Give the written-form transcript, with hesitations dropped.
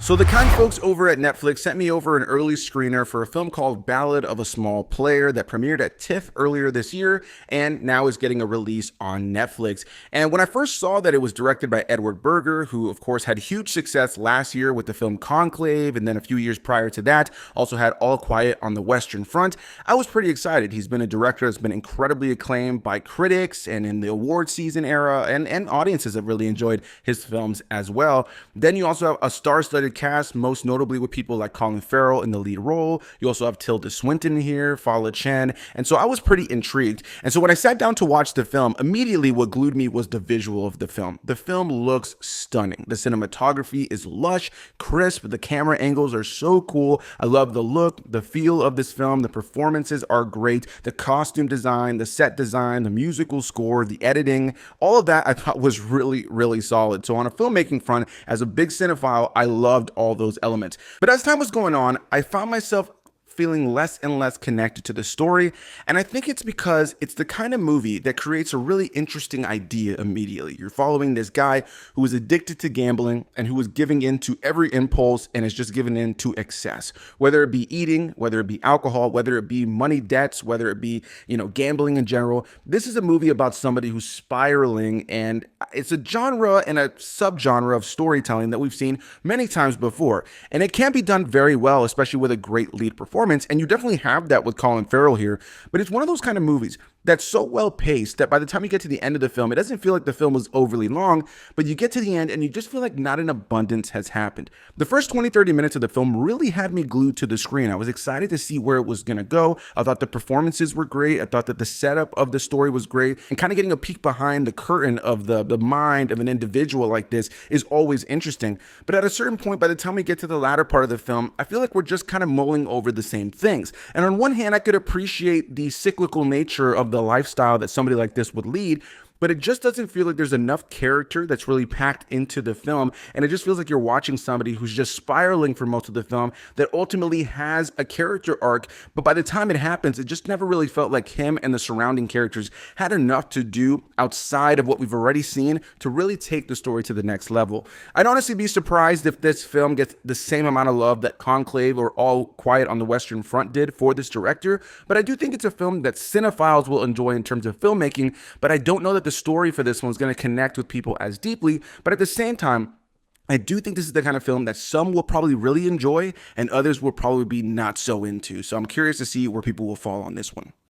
So the kind folks over at Netflix sent me over an early screener for a film called Ballad of a Small Player that premiered at TIFF earlier this year and now is getting a release on Netflix. And when I first saw that it was directed by Edward Berger, who of course had huge success last year with the film Conclave, and then a few years prior to that also had All Quiet on the Western Front, I was pretty excited. He's been a director that's been incredibly acclaimed by critics and in the award season era, and audiences have really enjoyed his films as well. Then you also have a star-studded cast, most notably with people like Colin Farrell in the lead role. You also have Tilda Swinton here, Fala Chen, and so I was pretty intrigued. And so when I sat down to watch the film, immediately what glued me was the visual of the film. The film looks stunning. The cinematography is lush, crisp, the camera angles are so cool. I love the look, the feel of this film. The performances are great. The costume design, the set design, the musical score, the editing, all of that I thought was really, really solid. So on a filmmaking front, as a big cinephile, I loved all those elements. But as time was going on, I found myself feeling less and less connected to the story. And I think it's because it's the kind of movie that creates a really interesting idea immediately. You're following this guy who is addicted to gambling and who is giving in to every impulse and is just giving in to excess, whether it be eating, whether it be alcohol, whether it be money debts, whether it be, gambling in general. This is a movie about somebody who's spiraling, and it's a genre and a subgenre of storytelling that we've seen many times before. And it can be done very well, especially with a great lead performance. And you definitely have that with Colin Farrell here, but it's one of those kind of movies that's so well paced that by the time you get to the end of the film, it doesn't feel like the film was overly long, but you get to the end and you just feel like not an abundance has happened. The first 20-30 minutes of the film really had me glued to the screen. I was excited to see where it was going to go. I thought the performances were great. I thought that the setup of the story was great, and kind of getting a peek behind the curtain of the mind of an individual like this is always interesting. But at a certain point, by the time we get to the latter part of the film, I feel like we're just kind of mulling over the same things. And on one hand, I could appreciate the cyclical nature of the lifestyle that somebody like this would lead, but it just doesn't feel like there's enough character that's really packed into the film. And it just feels like you're watching somebody who's just spiraling for most of the film that ultimately has a character arc. But by the time it happens, it just never really felt like him and the surrounding characters had enough to do outside of what we've already seen to really take the story to the next level. I'd honestly be surprised if this film gets the same amount of love that Conclave or All Quiet on the Western Front did for this director. But I do think it's a film that cinephiles will enjoy in terms of filmmaking, but I don't know that the story for this one is going to connect with people as deeply. But at the same time, I do think this is the kind of film that some will probably really enjoy and others will probably be not so into. So I'm curious to see where people will fall on this one.